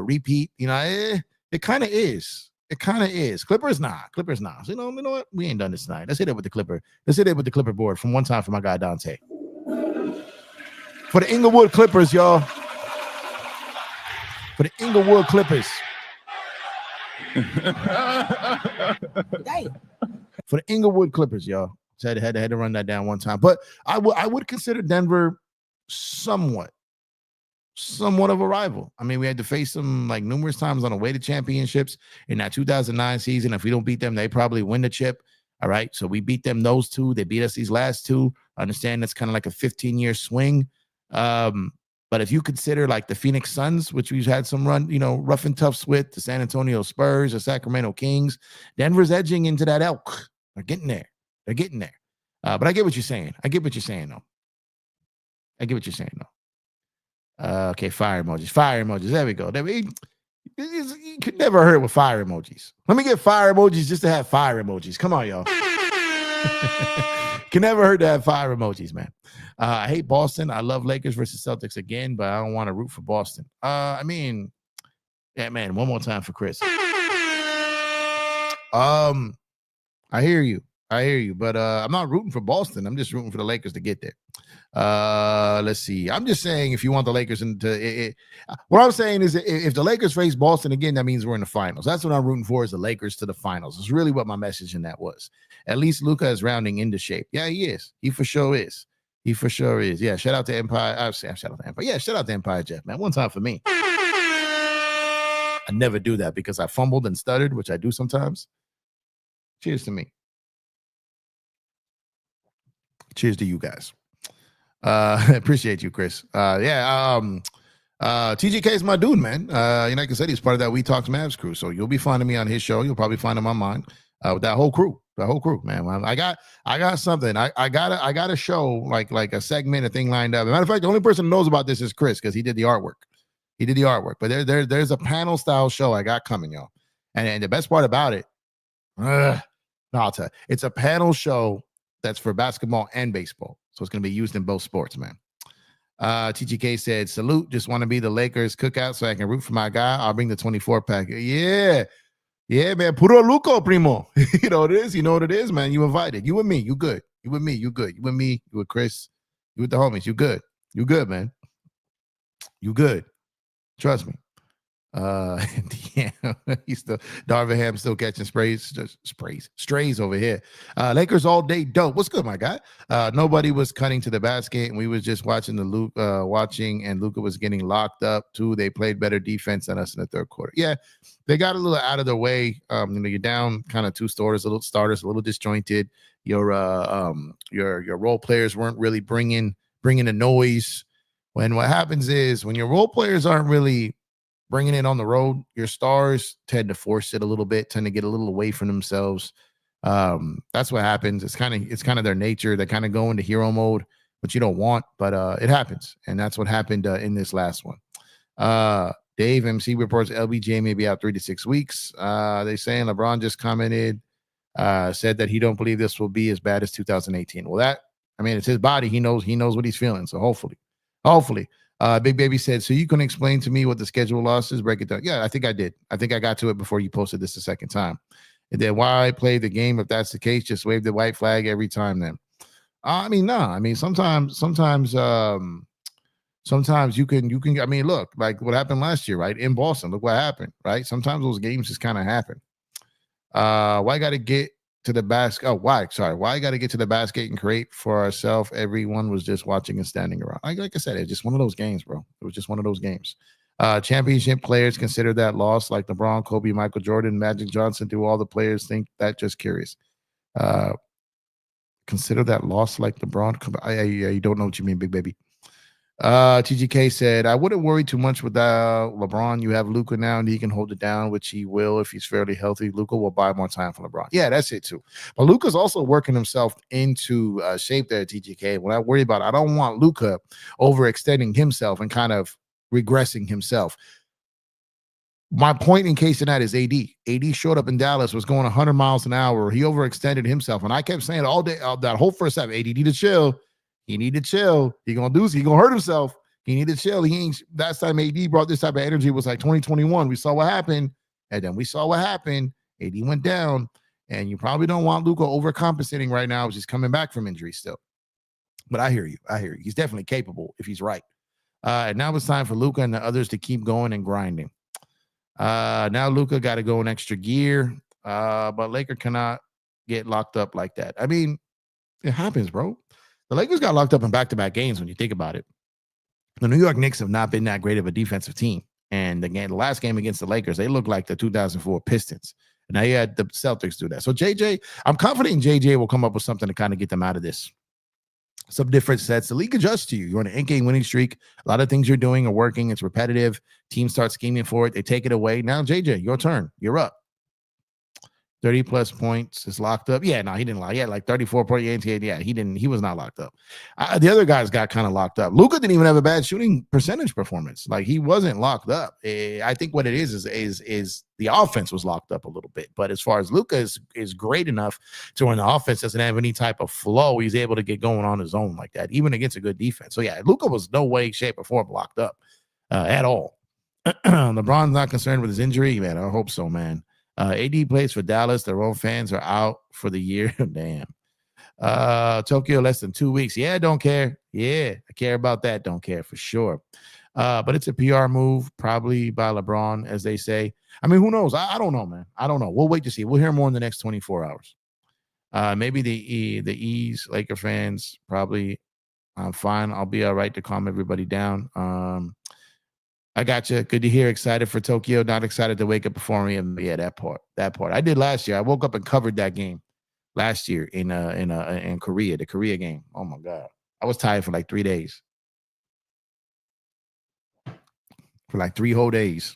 repeat. You know, it kind of is. It kind of is. Clippers not. So, you know what? We ain't done this tonight. Let's hit it with the Clipper. Let's hit it with the Clipper board from one time for my guy Dante. For the Inglewood Clippers, y'all. For the Inglewood Clippers. For the Inglewood Clippers, y'all. So I had to run that down one time. But I would consider Denver somewhat of a rival. I mean, we had to face them like numerous times on the way to championships in that 2009 season. If we don't beat them, they probably win the chip. All right. So we beat them those 2. They beat us these last 2. I understand that's kind of like a 15-year swing. But if you consider like the Phoenix Suns, which we've had some run, you know, rough and toughs with, the San Antonio Spurs, the Sacramento Kings, Denver's edging into that elk. They're getting there. But I get what you're saying. Though. Okay, fire emojis. There we go. You could never hurt with fire emojis. Let me get fire emojis just to have fire emojis. Come on, y'all. Can never hurt to have fire emojis, man. I hate Boston. I love Lakers versus Celtics again, but I don't want to root for Boston. I mean, yeah, man. One more time for Chris. I hear you. I hear you, but I'm not rooting for Boston. I'm just rooting for the Lakers to get there. Let's see. I'm just saying, if you want the Lakers what I'm saying is, if the Lakers face Boston again, that means we're in the finals. That's what I'm rooting for, is the Lakers to the finals. It's really what my message in that was. At least Luka is rounding into shape. Yeah, he is. He for sure is. He for sure is. Yeah. Shout out to Empire. Shout out to Empire. Yeah. Shout out to Empire Jeff, man. One time for me. I never do that because I fumbled and stuttered, which I do sometimes. Cheers to me. Cheers to you guys. Appreciate you, Chris. TGK is my dude, man. Like I said, he's part of that We Talk Mavs crew. So you'll be finding me on his show. You'll probably find him on mine with that whole crew. Man. I got something. I got a show, like a segment, a thing lined up. As a matter of fact, the only person who knows about this is Chris, because he did the artwork. But there's a panel style show I got coming, y'all. And the best part about it, I'll tell you, it's a panel show that's for basketball and baseball. So it's going to be used in both sports, man. TGK said, salute, just want to be the Lakers cookout so I can root for my guy. I'll bring the 24 pack. Yeah, man. Puro Luco, primo. You know what it is? You know what it is, man. You invited. You and me. You good. You with me. You good. You with me. You with Chris. You with the homies. You good. You good, man. You good. Trust me. Yeah, he's still Darvingham still catching strays over here. Lakers all day dope. What's good, my guy? Nobody was cutting to the basket, and we was just watching and Luka was getting locked up too. They played better defense than us in the third quarter. Yeah, they got a little out of their way. You're down kind of two starters, a little disjointed. Your role players weren't really bringing the noise. When what happens is, when your role players aren't really bringing it on the road, your stars tend to force it a little bit, tend to get a little away from themselves. That's what happens. It's kind of their nature. They kind of go into hero mode, which you don't want, but it happens. And that's what happened in this last one. Dave MC reports LBJ may be out 3 to 6 weeks. They saying LeBron just commented, said that he don't believe this will be as bad as 2018. Well, it's his body. He knows what he's feeling. So hopefully. Big Baby said, so you can explain to me what the schedule loss is? Break it down. Yeah, I think I did. I think I got to it before you posted this the second time. And then why play the game if that's the case? Just wave the white flag every time then. Sometimes you can, look, like what happened last year, right? In Boston, look what happened, right? Sometimes those games just kind of happen. Why got to get to the basket? Why got to get to the basket and create for ourselves? Everyone was just watching and standing around. Like I said, it's just one of those games, bro. It was just one of those games. Championship players consider that loss, like LeBron, Kobe, Michael Jordan, Magic Johnson. Do all the players think that? Just curious. Consider that loss like LeBron? I don't know what you mean, Big Baby. TGK said, I wouldn't worry too much without LeBron. You have Luka now, and he can hold it down, which he will if he's fairly healthy. Luka will buy more time for LeBron. Yeah, that's it too. But Luka's also working himself into shape there, TGK. When I worry about it, I don't want Luka overextending himself and kind of regressing himself. My point in case of that is AD. AD showed up in Dallas, was going 100 miles an hour. He overextended himself. And I kept saying all day, that whole first half, AD need to chill. He need to chill. He gonna hurt himself. He need to chill. Last time AD brought this type of energy was like 2021. We saw what happened. And then we saw what happened. AD went down. And you probably don't want Luka overcompensating right now, which is coming back from injury still. But I hear you. He's definitely capable if he's right. And now it's time for Luka and the others to keep going and grinding. Now Luka got to go in extra gear. But Laker cannot get locked up like that. It happens, bro. The Lakers got locked up in back-to-back games when you think about it. The New York Knicks have not been that great of a defensive team. And the last game against the Lakers, they looked like the 2004 Pistons. And now you had the Celtics do that. So I'm confident JJ will come up with something to kind of get them out of this. Some different sets. The league adjusts to you. You're on an 8-game winning streak. A lot of things you're doing are working. It's repetitive. Teams start scheming for it. They take it away. Now, JJ, your turn. You're up. 30 plus points is locked up. Yeah, no, he didn't lock. He had like 34 points. Yeah, he was not locked up. The other guys got kind of locked up. Luka didn't even have a bad shooting percentage performance. Like, he wasn't locked up. I think what it is the offense was locked up a little bit. But as far as Luka is great enough to when the offense doesn't have any type of flow, he's able to get going on his own like that, even against a good defense. So yeah, Luka was no way, shape, or form locked up at all. LeBron's not concerned with his injury, man. I hope so, man. AD plays for Dallas. Their own fans are out for the year. Damn. Tokyo less than 2 weeks. Yeah, don't care. Yeah, I care about that. Don't care for sure. But it's a PR move, probably by LeBron, as they say. I mean, who knows? I don't know, man. I don't know. We'll wait to see. We'll hear more in the next 24 hours. Maybe the East Laker fans probably. I'm fine. I'll be all right to calm everybody down. I got you. Good to hear. Excited for Tokyo. Not excited to wake up before me. And yeah, that part. I did last year. I woke up and covered that game last year in Korea, the Korea game. Oh my God. I was tired for like 3 days. For like 3 whole days.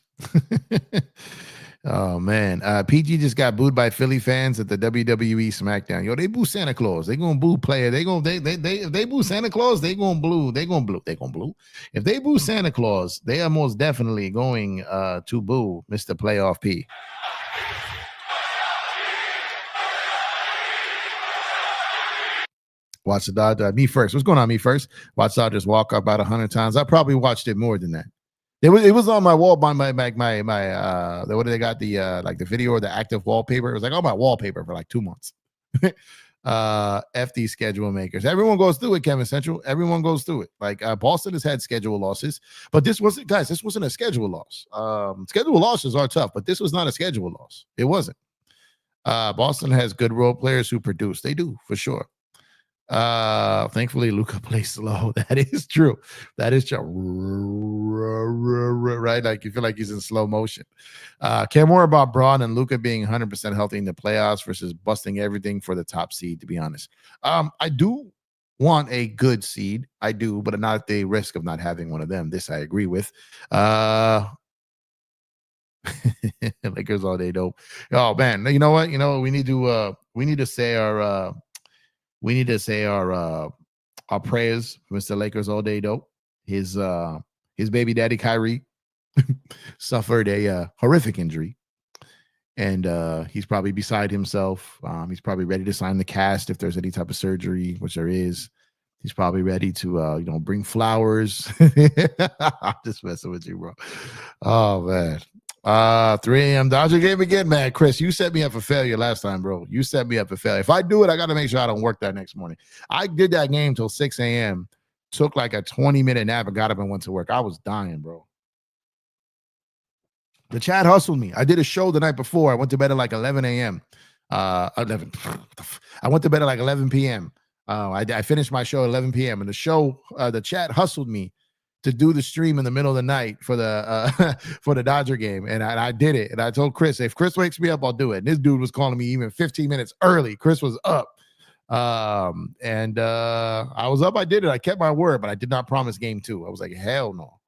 Oh man. PG just got booed by Philly fans at the WWE SmackDown. Yo, they boo Santa Claus. They gonna boo player. If they boo Santa Claus, they gonna blue. If they boo Santa Claus, they are most definitely going to boo Mr. Playoff P. Watch the Dodgers. Me first. What's going on? Me first. Watch Dodgers walk up about 100 times. I probably watched it more than that. It was on my wall by my what do they got, the like the video or the active wallpaper. It was like on my wallpaper for like 2 months. FD schedule makers. Everyone goes through it, Kevin Central. Everyone goes through it. Like Boston has had schedule losses, but this wasn't a schedule loss. Schedule losses are tough, but this was not a schedule loss. It wasn't. Boston has good role players who produce. They do, for sure. Thankfully Luka plays slow. That is true. Right, like you feel like he's in slow motion. Care more about Braun and Luka being 100% healthy in the playoffs versus busting everything for the top seed, to be honest. I do want a good seed. I do, but not at the risk of not having one of them. This I agree with. Lakers all day dope. Oh man, you know what? We need to say our prayers for Mr. Lakers all day dope. His baby daddy Kyrie suffered a horrific injury, and he's probably beside himself. He's probably ready to sign the cast if there's any type of surgery, which there is. He's probably ready to bring flowers. I'm just messing with you, bro. Oh man. 3 a.m. Dodger game again, man. Chris, you set me up for failure last time, bro. You set me up for failure. If I do it, I got to make sure I don't work that next morning. I did that game till 6 a.m. Took like a 20-minute nap and got up and went to work. I was dying, bro. The chat hustled me. I did a show the night before. I went to bed at like 11 a.m. 11. I went to bed at like 11 p.m. I finished my show at 11 p.m. and the chat hustled me to do the stream in the middle of the night for the for the Dodger game, and I did it. And I told Chris, if Chris wakes me up, I'll do it. And this dude was calling me even 15 minutes early. Chris was up, and I was up. I did it. I kept my word, but I did not promise game 2. I was like, hell no.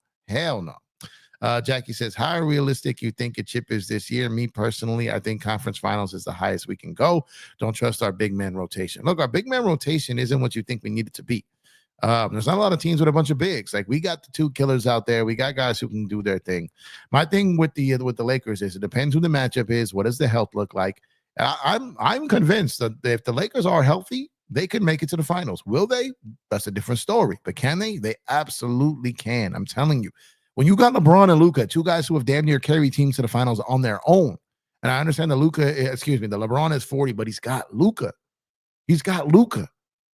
Jackie says, how realistic you think a chip is this year? Me personally, I think conference finals is the highest we can go. Don't trust our big man rotation. Look, our big man rotation isn't what you think we need it to be. There's not a lot of teams with a bunch of bigs. Like we got the 2 killers out there. We got guys who can do their thing. My thing with the Lakers is it depends who the matchup is. What does the health look like? I'm convinced that if the Lakers are healthy, they could make it to the finals. Will they? That's a different story. But can they? They absolutely can. I'm telling you. When you got LeBron and Luka, 2 guys who have damn near carried teams to the finals on their own, and I understand the LeBron is 40, but he's got Luka.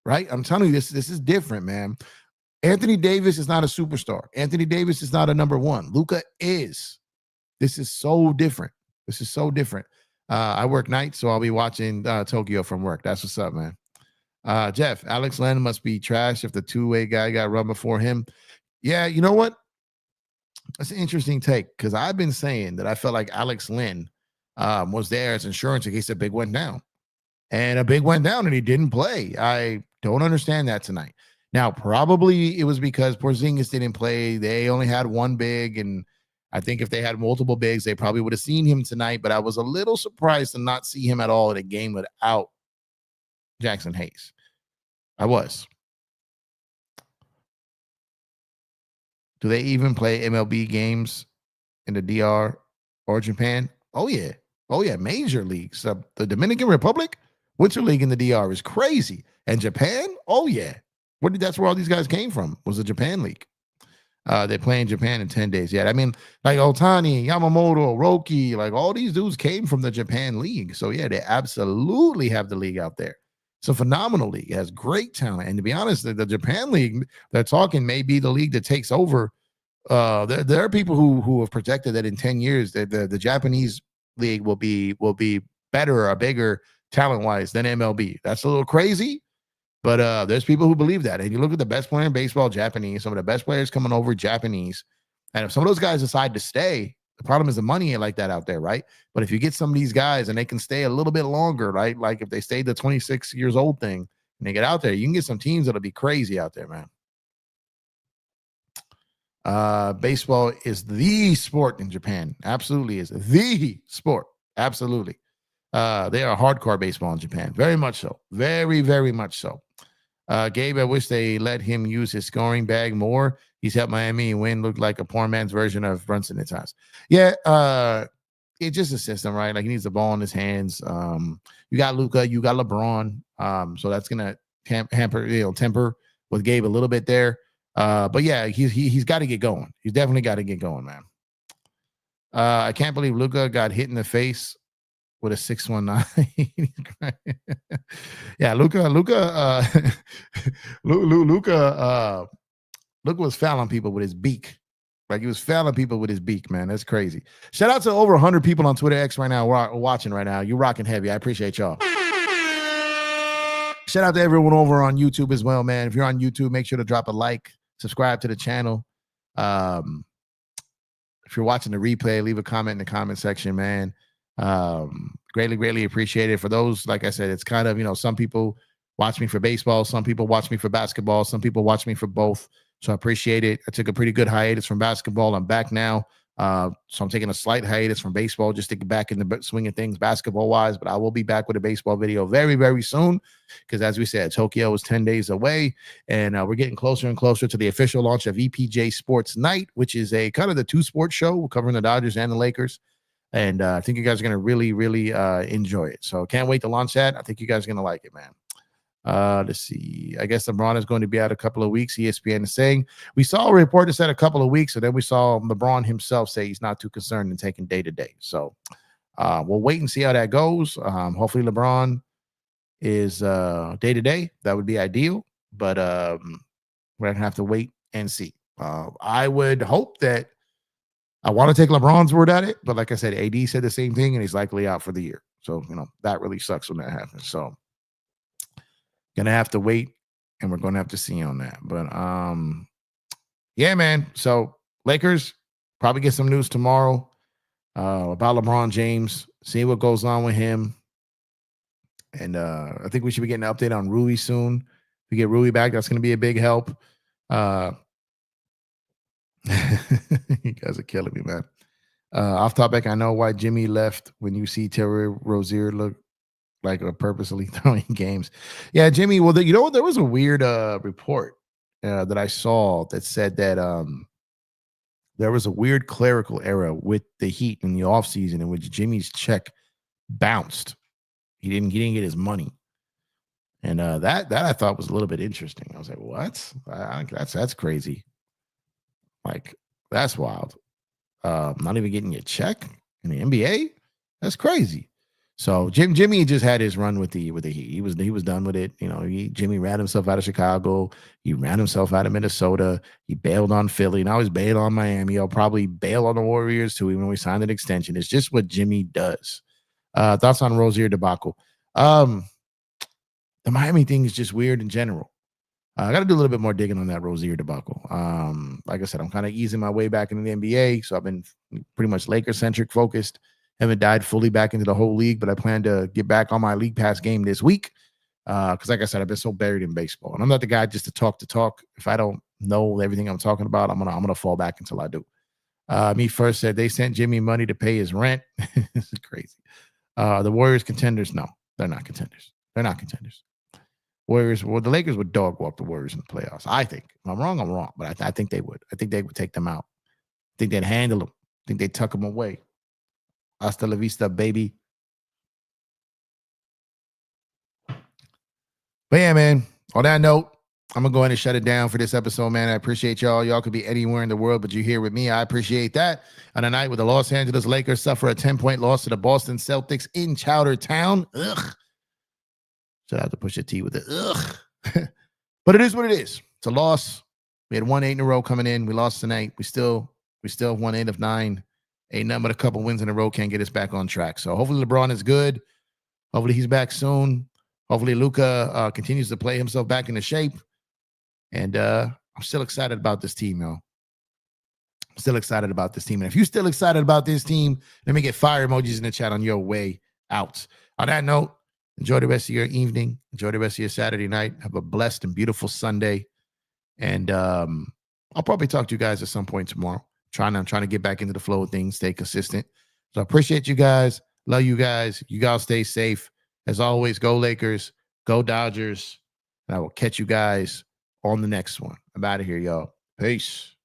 Right? I'm telling you, this is different, man. Anthony Davis is not a superstar. Anthony Davis is not a number 1. Luka is. This is so different. I work nights, so I'll be watching Tokyo from work. That's what's up, man. Jeff, Alex Len must be trash if the 2-way guy got run before him. Yeah, you know what? That's an interesting take because I've been saying that I felt like Alex Len was there as insurance in case a big went down. And a big went down and he didn't play. I don't understand that tonight. Now, probably it was because Porzingis didn't play. They only had 1 big. And I think if they had multiple bigs, they probably would have seen him tonight. But I was a little surprised to not see him at all in a game without Jackson Hayes. I was. Do they even play MLB games in the DR or Japan? Oh, yeah. Major leagues. The Dominican Republic, Winter League in the DR is crazy. And Japan? Oh, yeah. That's where all these guys came from, was the Japan League. They play in Japan in 10 days. Yeah, I mean, like Otani, Yamamoto, Roki, like all these dudes came from the Japan League. So yeah, they absolutely have the league out there. It's a phenomenal league. It has great talent. And to be honest, the Japan League, they're talking may be the league that takes over. There are people who have projected that in 10 years that the Japanese league will be better or bigger talent wise than MLB. That's a little crazy, but there's people who believe that. And you look at the best player in baseball, Japanese, some of the best players coming over, Japanese. And if some of those guys decide to stay, the problem is the money ain't like that out there, right? But if you get some of these guys and they can stay a little bit longer, right? Like if they stay the 26 years old thing and they get out there, you can get some teams that'll be crazy out there, man. Baseball is the sport in Japan. Absolutely is the sport. Absolutely. They are hardcore baseball in Japan. Very much so. Very, very much so. Gabe, I wish they let him use his scoring bag more. He's helped Miami win. Looked like a poor man's version of Brunson at times. Yeah, it's just a system, right? Like he needs the ball in his hands. You got Luka, you got LeBron. So that's gonna temper with Gabe a little bit there. But yeah, he's got to get going. He's definitely got to get going, man. I can't believe Luka got hit in the face with a 619. Yeah, Luka was fouling people with his beak. Like he was fouling people with his beak, man. That's crazy. Shout out to over 100 people on Twitter X right now watching right now. You're rocking heavy. I appreciate y'all. Shout out to everyone over on YouTube as well, man. If you're on YouTube, make sure to drop a like, subscribe to the channel. If you're watching the replay, leave a comment in the comment section, man. Greatly appreciate it. For those, like I said, it's kind of, some people watch me for baseball, some people watch me for basketball, some people watch me for both. So I appreciate it. I took a pretty good hiatus from basketball. I'm back now. So I'm taking a slight hiatus from baseball just to get back in the swing of things basketball wise, but I will be back with a baseball video very, very soon. Because as we said, Tokyo is 10 days away and we're getting closer and closer to the official launch of EPJ Sports Night, which is a kind of the two sports show covering the Dodgers and the Lakers. And I think you guys are going to really, really enjoy it. So can't wait to launch that. I think you guys are going to like it, man. Let's see. I guess LeBron is going to be out a couple of weeks. ESPN is saying. We saw a report that said a couple of weeks, and then we saw LeBron himself say he's not too concerned in taking day to day. So we'll wait and see how that goes. Hopefully LeBron is day to day. That would be ideal, but we're going to have to wait and see. I would hope that I want to take LeBron's word at it, but like I said, AD said the same thing, and he's likely out for the year. So, that really sucks when that happens. So gonna have to wait, and we're gonna have to see on that. But yeah, man. So Lakers probably get some news tomorrow about LeBron James. See what goes on with him, and I think we should be getting an update on Rui soon. If we get Rui back, that's gonna be a big help. You guys are killing me, man. Off topic, I know why Jimmy left when you see Terry Rozier look like a purposely throwing games. Yeah, Jimmy. Well, there was a weird report that I saw that said that there was a weird clerical error with the Heat in the offseason in which Jimmy's check bounced. He didn't get his money. And that I thought was a little bit interesting. I was like, what? That's crazy. Like, that's wild. Not even getting your check in the NBA? That's crazy. So Jimmy just had his run with the Heat. He was done with it. Jimmy ran himself out of Chicago. He ran himself out of Minnesota. He bailed on Philly. Now he's bailed on Miami. He'll probably bail on the Warriors too, even when we signed an extension. It's just what Jimmy does. Thoughts on Rozier debacle? The Miami thing is just weird in general. I got to do a little bit more digging on that Rozier debacle. Like I said, I'm kind of easing my way back into the NBA, so I've been pretty much Lakers-centric focused. Haven't dived fully back into the whole league, but I plan to get back on my League Pass game this week. Because like I said, I've been so buried in baseball. And I'm not the guy just to talk. If I don't know everything I'm talking about, I'm gonna fall back until I do. Me first said they sent Jimmy money to pay his rent. This is crazy. The Warriors contenders? No, they're not contenders. They're not contenders. Warriors, well, the Lakers would dog walk the Warriors in the playoffs. I think. If I'm wrong, I'm wrong. But I think they would. I think they would take them out. I think they'd handle them. I think they'd tuck them away. Hasta la vista, baby. But yeah, man, on that note, I'm going to go ahead and shut it down for this episode, man. I appreciate y'all. Y'all could be anywhere in the world, but you're here with me. I appreciate that. On a night where the Los Angeles Lakers suffer a 10-point loss to the Boston Celtics in Chowdertown. Ugh. Shout out to Pusha T with the ugh. But it is what it is. It's a loss. We had won 8 in a row coming in. We lost tonight. We still have won 8 of 9. Ain't nothing but a couple wins in a row can't get us back on track. So hopefully LeBron is good. Hopefully he's back soon. Hopefully Luka continues to play himself back into shape. And I'm still excited about this team, yo. I'm still excited about this team. And if you're still excited about this team, let me get fire emojis in the chat on your way out. On that note, enjoy the rest of your evening. Enjoy the rest of your Saturday night. Have a blessed and beautiful Sunday. And I'll probably talk to you guys at some point tomorrow. I'm trying to get back into the flow of things, stay consistent. So I appreciate you guys. Love you guys. You guys stay safe. As always, go Lakers, go Dodgers. And I will catch you guys on the next one. I'm out of here, y'all. Peace.